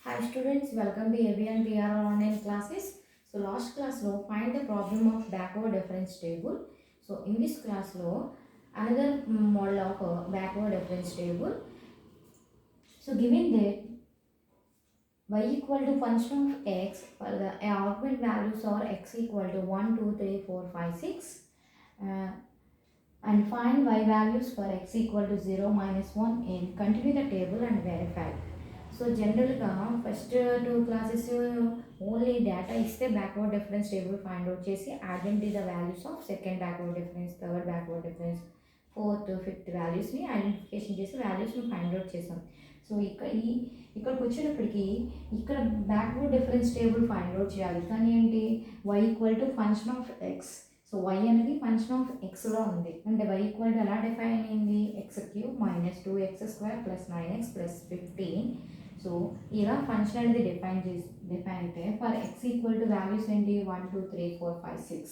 Hi students, welcome to ABN PR online classes. So last class lo find the problem of backward difference table. So in this class lo another model of a backward difference table. So given that y equal to function of x for the argument values are x equal to 1, 2, 3, 4, 5, 6 and find y values for x equal to 0, minus 1 in continue the table and verify. So జనరల్గా first two classes only data ఇస్తే backward difference table find out చేసి identity the values of second backward difference, third backward difference, fourth fifth వాల్యూస్ని identification చేసి వాల్యూస్ని find out చేసాం. So ఇక్కడికి వచ్చేటప్పటికి ఇక్కడ backward difference table find out చేయాలి. కానీ ఏంటి, y equal to function of x. So y అనేది ఫంక్షన్ ఆఫ్ ఎక్స్లో ఉంది అంటే y ఈక్వల్ టు ఎలా డిఫైన్ అయింది, X cube minus 2x² plus 9x plus 15. So ఇలా ఫంక్షన్ అనేది డిఫైన్ అయితే for X equal to values ఏంటి 1, 2, 3, 4, 5, 6.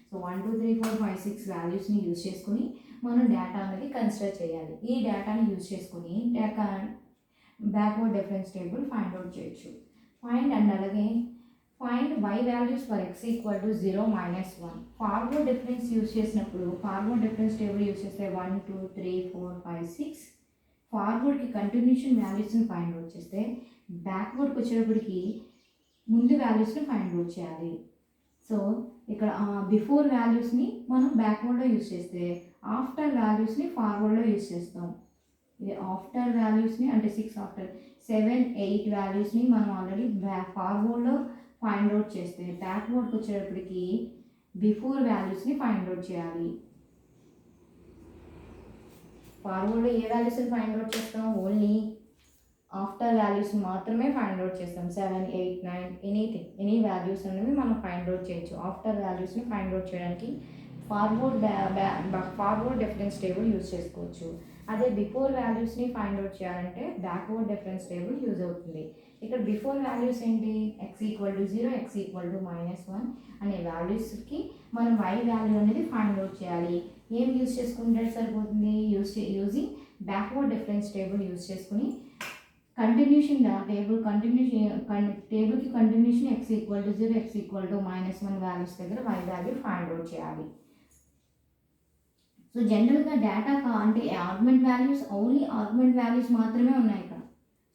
సో 1, 2, 3, 4, 5, 6 వాల్యూస్ని యూజ్ చేసుకుని మనం డేటా అనేది కన్సిడర్ చేయాలి. ఈ డేటాని యూజ్ చేసుకుని backward difference table find out చేయొచ్చు. ఫైండ్ అండ్ అలాగే find y values for x equal to 0, minus 1. Forward difference use చేసినప్పుడు ఫార్వర్డ్ డిఫరెన్స్ టేబుల్ యూజ్ చేస్తే 1, 2, 3, 4, 5, 6 ఫార్వర్డ్కి కంటిన్యూషన్ వాల్యూస్ని ఫైండ్ అవుట్ చేస్తే బ్యాక్వర్డ్కి వచ్చేటప్పటికి ముందు వాల్యూస్ని ఫైండ్ అవుట్ చేయాలి. సో ఇక్కడ బిఫోర్ వాల్యూస్ని మనం బ్యాక్వర్డ్లో యూజ్ చేస్తే ఆఫ్టర్ వాల్యూస్ని ఫార్వర్డ్లో యూజ్ చేస్తాం. ఇది ఆఫ్టర్ వాల్యూస్ని అంటే 6 ఆఫ్టర్ 7, 8 వాల్యూస్ని మనం ఆల్రెడీ ఫార్వర్డ్లో ఫైండ్ అవుట్ చేస్తే బ్యాక్వర్డ్కి వచ్చేటప్పటికి బిఫోర్ వాల్యూస్ని ఫైండ్ అవుట్ చేయాలి. ఫార్వర్డ్లో ఏ వాల్యూస్ని ఫైండ్ అవుట్ చేస్తాం, ఓన్లీ ఆఫ్టర్ వాల్యూస్ మాత్రమే ఫైండ్ అవుట్ చేస్తాం. 7, 8, 9 ఎనీ వాల్యూస్ అనేవి మనం ఫైండ్ అవుట్ చేయొచ్చు. ఆఫ్టర్ వాల్యూస్ని ఫైండ్ అవుట్ చేయడానికి ఫార్వర్డ్ డిఫరెన్స్ టేబుల్ యూజ్ చేసుకోవచ్చు. అదే బిఫోర్ వాల్యూస్ని ఫైండ్ అవుట్ చేయాలంటే బ్యాక్వర్డ్ డిఫరెన్స్ టేబుల్ యూజ్ అవుతుంది. ఇక్కడ బిఫోర్ వాల్యూస్ ఏంటి, x equal to 0, x equal to -1 అనే వాల్యూస్కి మనం y వాల్యూ అనేది ఫైండ్ అవుట్ చేయాలి. ఏం యూజ్ చేసుకుంటే సరిపోతుంది, using backward difference table use చేసుకుని కంటిన్యూషన్ టేబుల్కి continuation x equal to 0, x equal to -1 values దగ్గర y వాల్యూ ఫైండ్ అవుట్ చేయాలి. సో జనరల్గా డేటా అంటే argument values only argument values మాత్రమే ఉన్నాయి ఇక్కడ.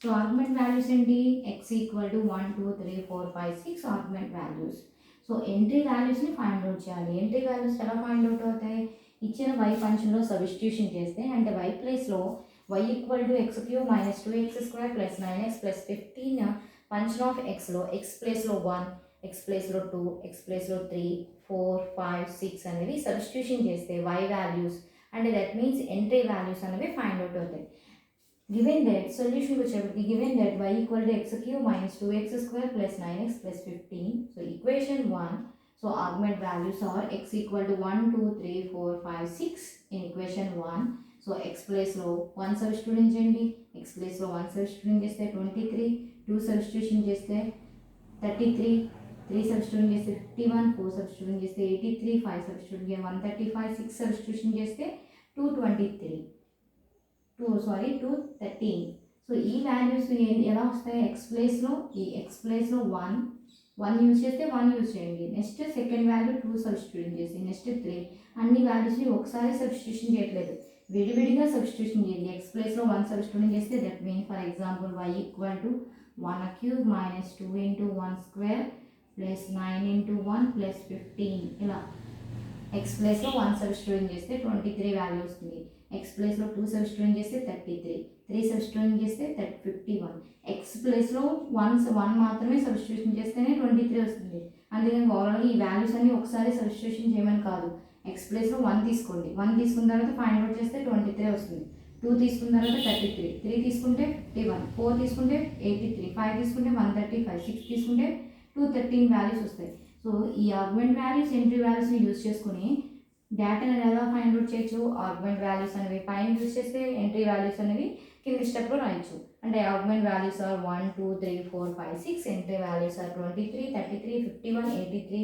సో ఆర్గ్యుమెంట్ వాల్యూస్ ఏంటి, x equal to 1, 2, 3, 4, 5, 6 argument values. So entry వాల్యూస్ని ఫైండ్ అవుట్ చేయాలి. ఎంట్రీ వాల్యూస్ ఎలా ఫైండ్ అవుట్ అవుతాయి, ఇచ్చిన y ఫంక్షన్లో సబ్స్టిట్యూషన్ చేస్తే అంటే y ప్లేస్లో y equal to x cube minus 2x² plus 9x plus 15 function of ఎక్స్లో ఎక్స్ ప్లేస్లో 1, ఎక్స్ ప్లేస్లో 2, ఎక్స్ ప్లేస్లో 3, 4, 5, 6 అనేవి సబ్స్టిట్యూషన్ చేస్తే y వాల్యూస్ అంటే దట్ మీన్స్ ఎంట్రీ వాల్యూస్ అనేవి ఫైండ్ అవుట్ అవుతాయి. గివెన్ దట్ సొల్యూషన్కి వచ్చేప్పటికి given that y equal to x cube minus 2x² plus 9x plus 15. So equation 1. So argument values are x equal to 1, 2, 3, 4, 5, 6 in equation 1. So x ప్లేస్లో 1 substitution చేయండి, X ప్లేస్లో 1 substitution చేస్తే 23, 2 substitution చేస్తే 33, 3 substitution చేస్తే 51, 4 substitution చేస్తే 83, 5 substitution చేస్తే 135, 6 substitution చేస్తే 213. So ఈ వాల్యూస్ ఎలా వస్తాయి, ఎక్స్ ప్లేస్లో ఈ ఎక్స్ ప్లేస్లో 1 యూజ్ చేస్తే 1 యూజ్ చేయండి. నెక్స్ట్ సెకండ్ వాల్యూ 2 సబ్స్టిట్యూషన్ చేసి నెక్స్ట్ 3 అన్ని వాల్యూస్ని ఒకసారి సబ్స్టిట్యూషన్ చేయట్లేదు, విడివిడిగా సబ్స్టిట్యూషన్ చేయండి. ఎక్స్ ప్లేస్లో 1 సబ్స్టిట్యూషన్ చేస్తే that mean for example y equal to 1 cube minus 2 into 1 square plus 9 into 1 plus 15. ఇలా ఎక్స్ ప్లేస్లో 1 సబ్స్టిట్యూషన్ చేస్తే 23 వాల్యూ వస్తుంది. ఎక్స్ ప్లేస్లో 2 సబ్స్టిట్యూషన్ చేస్తే 33, 3 సబ్స్టిట్యూషన్ చేస్తే 51. ఎక్స్ ప్లేస్లో 1 మాత్రమే సబ్స్టిట్యూషన్ చేస్తేనే 23 వస్తుంది. అందుకని ఓవరాల్ ఈ వాల్యూస్ అన్ని ఒకసారి సబ్స్టిట్యూషన్ చేయమని కాదు, ఎక్స్ ప్లేస్లో 1 తీసుకోండి, 1 తీసుకున్న తర్వాత ఫైండ్ అవుట్ చేస్తే 23 వస్తుంది. 2 తీసుకున్న తర్వాత 33, 3 తీసుకుంటే 51, 4 తీసుకుంటే 83, 5 తీసుకుంటే 135, 6 తీసుకుంటే 213 వాల్యూస్ వస్తాయి. సో ఈ ఆర్గ్యుమెంట్ వాల్యూస్ ఎంట్రీ వాల్యూస్ని యూజ్ చేసుకుని డేటాని ఎలా ఫైండ్ అవుట్ చేయొచ్చు, ఆర్గ్యుమెంట్ వాల్యూస్ అనేవి పైన యూజ్ చేస్తే ఎంట్రీ వాల్యూస్ అనేవి కింది స్టెప్లో రాయొచ్చు. అంటే argument values are 1, 2, 3, 4, 5, 6, entry values are 23, 33, 51, 83,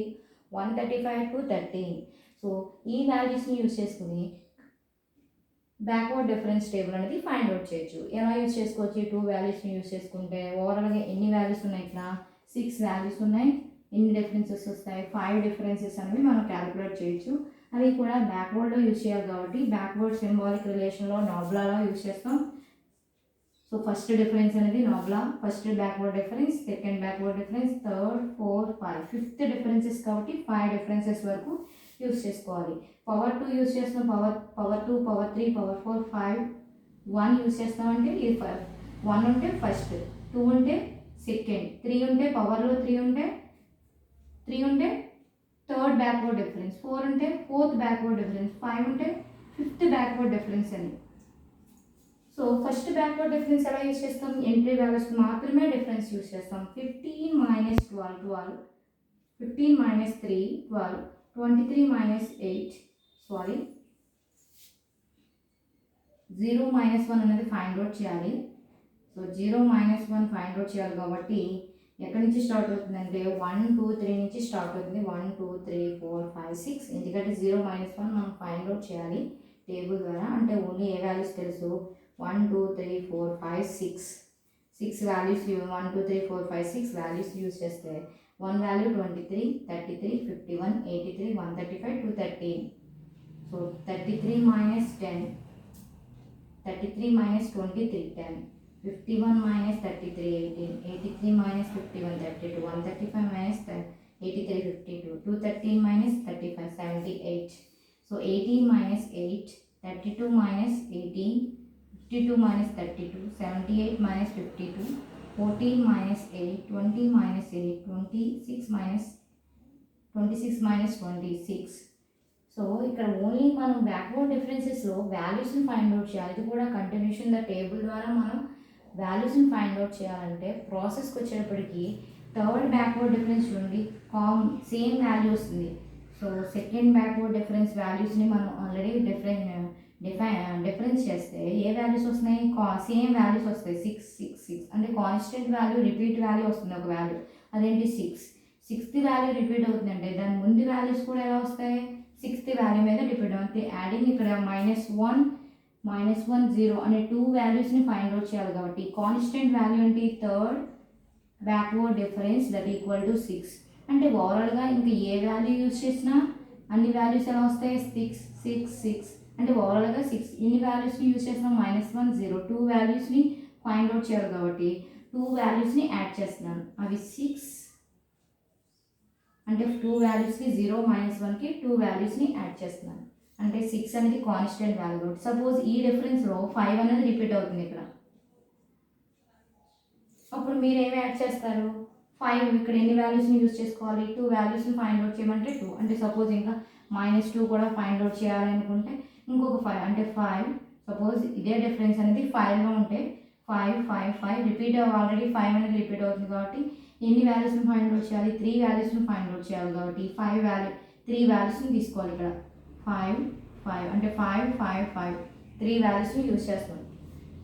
135 to 13. So ఈ వాల్యూస్ని యూజ్ చేసుకుని బ్యాక్వర్డ్ డిఫరెన్స్ టేబుల్ అనేది ఫైండ్ అవుట్ చేయొచ్చు. ఎలా యూజ్ చేసుకోవచ్చు? ఈ 2 వాల్యూస్ని యూజ్ చేసుకుంటే ఓవరాల్గా ఎన్ని వాల్యూస్ ఉన్నాయి? ఇక్కడ 6 వాల్యూస్ ఉన్నాయి. ఎన్ని డిఫరెన్సెస్ వస్తాయి? 5 డిఫరెన్సెస్ అనేవి మనం క్యాలిక్యులేట్ చేయొచ్చు. అవి కూడా బ్యాక్వర్డ్లో యూజ్ చేయాలి కాబట్టి బ్యాక్వర్డ్ సింబాలిక్ రిలేషన్లో నాబ్లాలో యూజ్ చేస్తాం. సో ఫస్ట్ డిఫరెన్స్ అనేది nabla, first backward difference, second backward difference, third, 4, 5, fifth differences కాబట్టి 5 డిఫరెన్సెస్ వరకు యూజ్ చేసుకోవాలి. పవర్ 2 యూజ్ చేస్తాం, పవర్ 2, పవర్ 3, పవర్ 4, 5, 1 యూజ్ చేస్తామంటే ఇది 1 ఉంటే ఫస్ట్, 2 ఉంటే సెకండ్, 3 ఉంటే పవర్లో 3 ఉంటే థర్డ్ బ్యాక్వర్డ్ డిఫరెన్స్, 4 ఉంటే ఫోర్త్ బ్యాక్వర్డ్ డిఫరెన్స్, 5 ఉంటే ఫిఫ్త్ బ్యాక్వర్డ్ డిఫరెన్స్ అని. సో ఫస్ట్ బ్యాక్వర్డ్ డిఫరెన్స్ ఎలా యూజ్ చేస్తాం? ఎంట్రీ వాల్యూస్కి మాత్రమే డిఫరెన్స్ యూజ్ చేస్తాం. 15 - 12, 15 - 3, 12, 23 - 8, 0 - 1 అనేది ఫైండ్ అవుట్ చేయాలి. సో 0 - 1 ఫైండ్ అవుట్ చేయాలి కాబట్టి ఎక్కడి నుంచి స్టార్ట్ అవుతుందంటే 1, 2, 3 నుంచి స్టార్ట్ అవుతుంది. 1, 2, 3, 4, 5, 6. ఎందుకంటే 0 - 1 మనం ఫైండ్ అవుట్ చేయాలి టేబుల్ ద్వారా. అంటే ఓన్లీ ఏ వాల్యూస్ తెలుసు? 1, 2, 3, 4, 5, 6 వాల్యూస్ 1, 2, 3, 4, 5, 6 వాల్యూస్ యూజ్ చేస్తే 1 వాల్యూ 23, 33, 51, 83, 135, 213. సో 33 - 10, 33 - 23, 10, 51 - 33, 18, 83 - 51, 32, 135 - 83, 52, 213 - 35, 78. So 18 - 8, 32 - 18, 52 - 32, 78 - 52, 14 - 8, 20 - 8, 26 - 26. సో ఇక్కడ ఓన్లీ మనం బ్యాక్వర్డ్ డిఫరెన్సెస్లో వాల్యూస్ని ఫైండ్ అవుట్ చేయాలి. ఇది కూడా కంటిన్యూషన్ ద టేబుల్ ద్వారా మనం వాల్యూస్ని ఫైండ్ అవుట్ చేయాలంటే ప్రాసెస్కి వచ్చేటప్పటికి థర్డ్ బ్యాక్వర్డ్ డిఫరెన్స్ చూడండి సేమ్ వాల్యూ వస్తుంది. సో సెకండ్ బ్యాక్వర్డ్ డిఫరెన్స్ వాల్యూస్ని మనం ఆల్రెడీ డిఫరెన్స్ చేస్తే ఏ వాల్యూస్ వస్తున్నాయి? సేమ్ వాల్యూస్ వస్తాయి. 6, 6, 6 అంటే కాన్స్టెంట్ వాల్యూ, రిపీట్ వాల్యూ వస్తుంది ఒక వాల్యూ. అదేంటి 6, 6th వాల్యూ రిపీట్ అవుతుందంటే దాని ముందు వాల్యూస్ కూడా ఎలా వస్తాయి? 6th వాల్యూ మీద డిపెండ్ అవుతుంది. యాడింగ్ ఇక్కడ -1, -1, 0 అనే 2 వాల్యూస్ని ఫైండ్ అవుట్ చేయాలి కాబట్టి కాన్స్టెంట్ వాల్యూ ఏంటి? Third backward difference that equal to 6. అంటే ఓవరాల్గా ఇంకా ఏ వాల్యూ యూజ్ చేసినా అన్ని వాల్యూస్ ఎలా వస్తాయి? 6, 6, 6 అంటే ఓవరాల్గా 6. ఇన్ని వాల్యూస్ని యూజ్ చేస్తున్నాం -1, 0, 2 వాల్యూస్ని ఫైండ్ అవుట్ చేయాలి కాబట్టి 2 వాల్యూస్ని యాడ్ చేస్తున్నాను. అవి 6 అంటే 2 వాల్యూస్కి 0 - 1కి 2 వాల్యూస్ని యాడ్ చేస్తున్నాను. అంటే 6 అనేది కాన్స్టెంట్ వాల్యూ కాబట్టి సపోజ్ ఈ డిఫరెన్స్లో 5 అనేది రిపీట్ అవుతుంది ఇక్కడ. అప్పుడు మీరు ఏమి యాడ్ చేస్తారు? 5 ఇక్కడ ఎన్ని వాల్యూస్ని యూజ్ చేసుకోవాలి? 2 వాల్యూస్ని ఫైండ్ అవుట్ చేయమంటే 2. అంటే సపోజ్ ఇంకా -2 కూడా ఫైండ్ అవుట్ చేయాలి అనుకుంటే ఇంకొక 5 అంటే 5. సపోజ్ ఇదే డిఫరెన్స్ అనేది 5లో ఉంటే 5, 5, 5 రిపీట్ ఆల్రెడీ 5 అనేది రిపీట్ అవుతుంది కాబట్టి ఎన్ని వాల్యూస్ని ఫైండ్ అవుట్ చేయాలి? 3 వాల్యూస్ని ఫైండ్ అవుట్ చేయాలి కాబట్టి 3 వాల్యూస్ని తీసుకోవాలి ఇక్కడ. 5, 5 అంటే 5, 5, 5 3 వాల్యూస్ని యూజ్ చేస్తాం.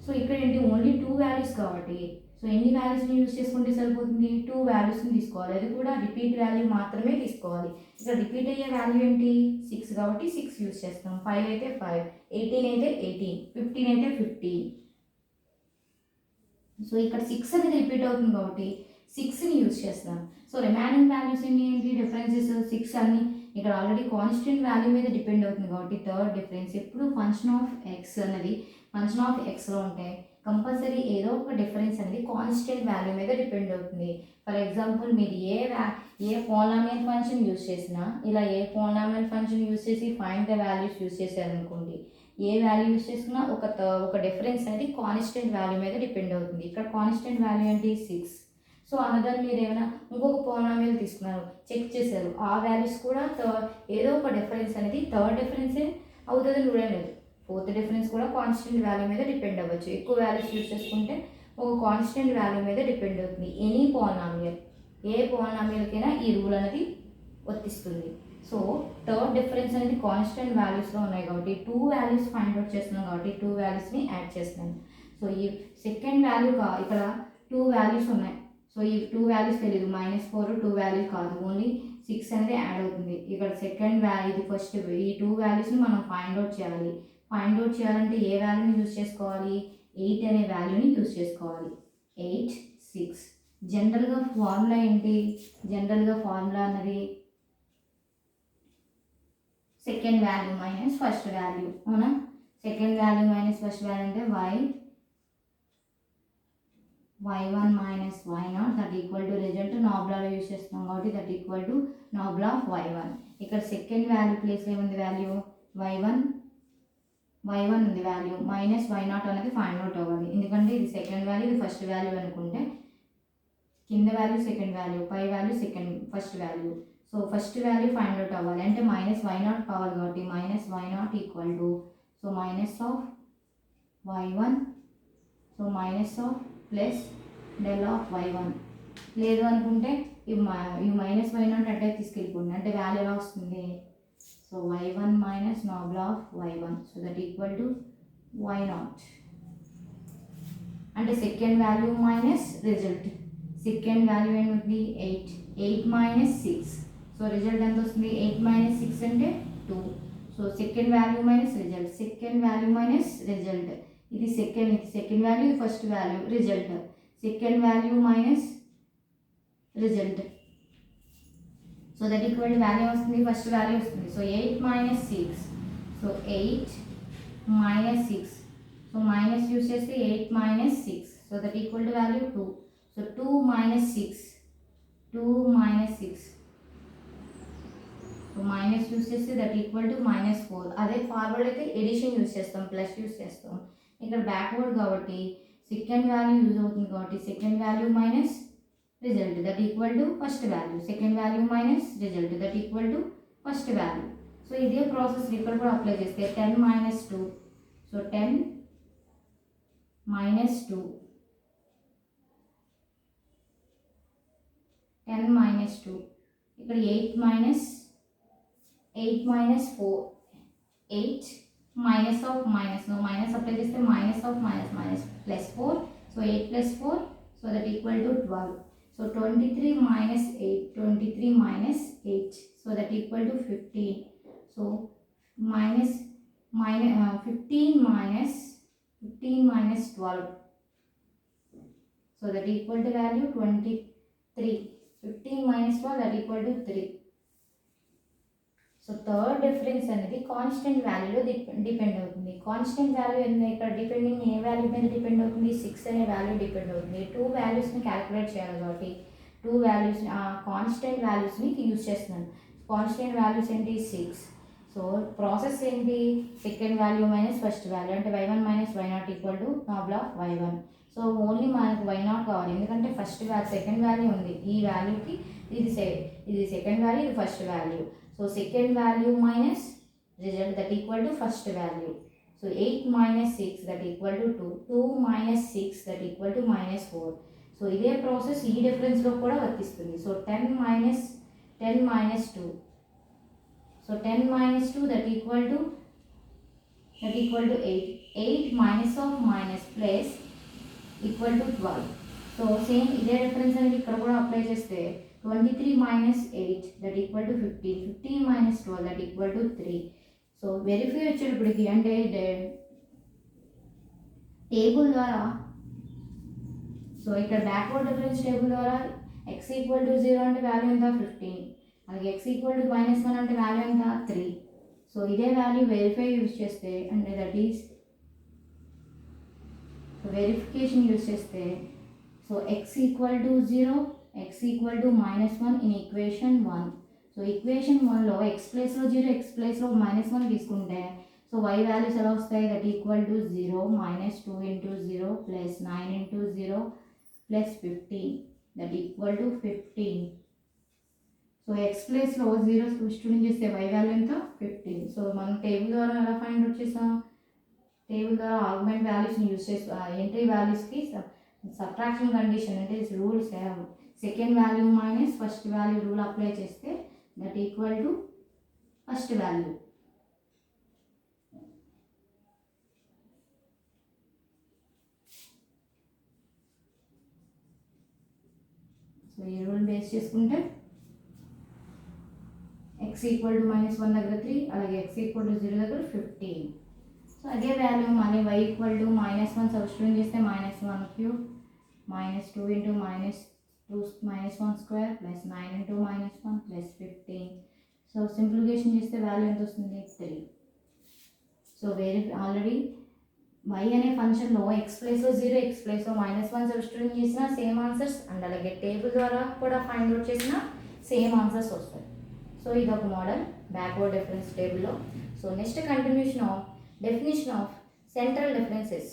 సో ఇక్కడ ఏంటి? ఓన్లీ 2 వాల్యూస్ కాబట్టి సో ఎన్ని వాల్యూస్ని యూజ్ చేసుకుంటే సరిపోతుంది? 2 వాల్యూస్ని తీసుకోవాలి. అది కూడా రిపీట్ వాల్యూ మాత్రమే తీసుకోవాలి. ఇక్కడ రిపీట్ అయ్యే వాల్యూ ఏంటి? 6 కాబట్టి 6 యూజ్ చేస్తాం. 5 అయితే 5, 18 అయితే 18, 15 అయితే 15. సో ఇక్కడ 6 అనేది రిపీట్ అవుతుంది కాబట్టి 6ని యూజ్ చేస్తాం. సో రిమైనింగ్ వాల్యూస్ ఏంటి? డిఫరెన్సెస్ 6 అన్ని ఇక్కడ ఆల్రెడీ కాన్స్టెంట్ వాల్యూ మీద డిపెండ్ అవుతుంది కాబట్టి థర్డ్ డిఫరెన్స్ ఎప్పుడు ఫంక్షన్ ఆఫ్ ఎక్స్ అనేది ఫంక్షన్ ఆఫ్ ఎక్స్లో ఉంటే కంపల్సరీ ఏదో ఒక డిఫరెన్స్ అనేది కాన్స్టెంట్ వాల్యూ మీద డిపెండ్ అవుతుంది. ఫర్ ఎగ్జాంపుల్ మీరు ఏ పోలామియల్ ఫంక్షన్ యూజ్ చేసినా ఇలా ఏ పోలామియల్ ఫంక్షన్ యూజ్ చేసి ఫైండ్ ద వాల్యూస్ యూజ్ చేశారనుకోండి, ఏ వాల్యూ యూజ్ చేసుకున్నా ఒక డిఫరెన్స్ అనేది కాన్స్టెంట్ వాల్యూ మీద డిపెండ్ అవుతుంది. ఇక్కడ కాన్స్టెంట్ వాల్యూ ఏంటి? 6. సో అనదర్ మీరు ఏమైనా ఇంకొక పోలామియల్ తీసుకున్నారు, చెక్ చేశారు, ఆ వాల్యూస్ కూడా ఏదో ఒక డిఫరెన్స్ అనేది థర్డ్ డిఫరెన్సే అవుతుందని చూడలేదు. ఫోర్త్ డిఫరెన్స్ కూడా కాన్స్టెంట్ వాల్యూ మీద డిపెండ్ అవ్వచ్చు. ఎక్కువ వాల్యూస్ యూజ్ చేసుకుంటే ఒక కాన్స్టెంట్ వాల్యూ మీద డిపెండ్ అవుతుంది. ఎనీ పోలామియల్ ఏ పోలామియల్కైనా ఈ రూల్ అనేది వర్తిస్తుంది. సో థర్డ్ డిఫరెన్స్ అనేది కాన్స్టెంట్ వాల్యూస్లో ఉన్నాయి కాబట్టి 2 వాల్యూస్ ఫైండ్ అవుట్ చేస్తున్నాం కాబట్టి 2 వాల్యూస్ని యాడ్ చేస్తున్నాను. సో ఈ సెకండ్ వాల్యూ ఇక్కడ 2 వాల్యూస్ ఉన్నాయి. సో ఈ 2 వాల్యూస్ తెలియదు, -4 2 వాల్యూస్ కాదు, ఓన్లీ 6 అనేది యాడ్ అవుతుంది. ఇక్కడ సెకండ్ వాల్యూ ఇది ఫస్ట్ ఈ 2 వాల్యూస్ని మనం ఫైండ్ అవుట్ చేయాలి. ఫైండ్ అవుట్ చేయాలంటే ఏ వాల్యూని యూజ్ చేసుకోవాలి, 8 అనే వాల్యూని యూజ్ చేసుకోవాలి. 8 6. జనరల్గా ఫార్ములా ఏంటి, జనరల్గా ఫార్ములా అన్నది second value minus first value, అవునా. Second value minus first value అంటే y1 minus y0 that equal to result నాబ్లాలో యూజ్ చేస్తున్నాం కాబట్టి that equal to nabla of y1. ఇక్కడ సెకండ్ వాల్యూ ప్లేస్లో ఏముంది వాల్యూ y1 ఉంది వాల్యూ, మైనస్ y0 అనేది ఫైండ్ అవుట్ అవ్వాలి. ఎందుకంటే ఇది సెకండ్ వాల్యూ ఇది ఫస్ట్ వాల్యూ అనుకుంటే కింద వాల్యూ సెకండ్ వాల్యూ పై value first value. So first value find out అవ్వాలి అంటే మైనస్ y0 కావాలి కాబట్టి minus y0 equal to so minus of y1 so minus of plus del of y1. లేదు అనుకుంటే ఈ మైనస్ y0 అంటే తీసుకెళ్ళిపోండి అంటే వాల్యూ ఎలా వస్తుంది, so y1 minus nabla of y1 so that equal to y0 అంటే second value minus result. Second value ఏమిటి 8 minus 6 so result ఎంత వస్తుంది 8 మైనస్ 6 అంటే 2. So second value minus result, second value minus result, ఇది second value ఇది first value result, second value minus result so that equal value వస్తుంది first value వస్తుంది. So 8 minus 6 so 8 minus 6 so minus use చేస్తే 8 minus 6 so that equal to value 2. So 2 minus 6 so minus use చేస్తే that equal to -4. అదే forward అయితే edition use చేస్తాం plus use చేస్తాం. ఇక్కడ backward కాబట్టి సెకండ్ వాల్యూ యూజ్ అవుతుంది కాబట్టి second value minus result that equal to first value, second value minus result that equal to first value. So ఇదే process ఇక్కడ కూడా అప్లై చేస్తే 10 మైనస్ 2 సో 10 మైనస్ 2 10 మైనస్ 2 ఇక్కడ 8 minus 4 8 minus of minus no minus apply చేస్తే minus of minus plus 4 so 8 plus 4 so that equal to 12. So 23 minus 8 so that equal to 15. So fifteen minus 12 so that equal to value 23. 15 minus 12 that equal to 3. So third difference అనేది constant వాల్యూలో depend అవుతుంది. Constant value ఇక్కడ depending ఏ value మీద depend అవుతుంది 6 అనే value depend అవుతుంది. 2 వాల్యూస్ని క్యాలిక్యులేట్ చేయాలి కాబట్టి 2 వాల్యూస్ కాన్స్టెంట్ వాల్యూస్ని యూజ్ చేస్తున్నాను. కాన్స్టెంట్ వాల్యూస్ ఏంటి 6. సో ప్రాసెస్ ఏంటి second value minus first value అంటే y1 minus y0 equal to nabla of y1. So only మనకు y0 కావాలి ఎందుకంటే ఫస్ట్ సెకండ్ వాల్యూ ఉంది ఈ వాల్యూకి ఇది సెకండ్ వాల్యూ ఇది first value. So second value minus result that equal to first value. So 8 minus 6 that equal to 2. 2 minus 6 that equal to -4. So ఇదే process ఈ డిఫరెన్స్లో కూడా వర్తిస్తుంది. So 10 minus 2 so 10 minus 2 that equal to 8. 8 minus of minus plus equal to 12. So same ఇదే difference అనేది ఇక్కడ కూడా apply చేస్తే 23 minus 8 that equal to 15. 15 minus 12 that equal to 3. So verify వచ్చేటప్పటికి అంటే టేబుల్ ద్వారా సో ఇక్కడ బ్యాక్వర్డ్ డిఫరెన్స్ టేబుల్ ద్వారా x ఈక్వల్ టు 0 అంటే వాల్యూ ఎంత 15, అలాగే x ఈక్వల్ టు -1 అంటే వాల్యూ ఎంత 3. సో ఇదే వాల్యూ వెరిఫై యూజ్ చేస్తే అంటే దట్ ఈస్ వెరిఫికేషన్ యూజ్ చేస్తే so x equal to 0 x equal to -1 in equation 1. So equation 1లో x ప్లేస్లో 0 x ప్లేస్లో -1 తీసుకుంటే సో y వాల్యూస్ ఎలా వస్తాయి that equal to 0 -2 into 0 plus 9 into 0 plus 15 that equal to 15. So x ప్లేస్లో 0 substitute చేస్తే y value ఎంత 15. So మనం టేబుల్ ద్వారా ఎలా ఫైండ్ అవుట్ చేసాం, టేబుల్ ద్వారా ఆర్గ్యుమెంట్ వాల్యూస్ని యూజ్ చేస్తాం ఎంట్రీ వాల్యూస్కి సబ్ట్రాక్షన్ కండిషన్ అంటే rules second value minus first value rule apply చేస్తే that equal to first value. So ఈ రూల్ బేస్ చేసుకుంటే x ఈక్వల్ టు -1 దగ్గర 3 అలాగే x ఈక్వల్ టు 0 దగ్గర 15. సో అదే వాల్యూ మళ్ళీ y ఈక్వల్ టు -1 సబ్స్టిట్యూట్ చేస్తే -1³ -2 into -2 -1 square plus 9 into -1 plus 15. So simplification చేస్తే వాల్యూ ఎంత వస్తుంది 3. సో ఆల్రెడీ y అనే ఫంక్షన్లో x ప్లేస్లో 0 x ప్లేస్లో -1 సబ్స్టిట్యూట్ చేసిన సేమ్ ఆన్సర్స్ అండ్ అలాగే టేబుల్ ద్వారా కూడా ఫైండ్ అవుట్ చేసిన సేమ్ ఆన్సర్స్ వస్తాయి. సో ఇది ఒక మోడల్ బ్యాక్వర్డ్ డిఫరెన్స్ టేబుల్లో. So next continuation of definition of central differences.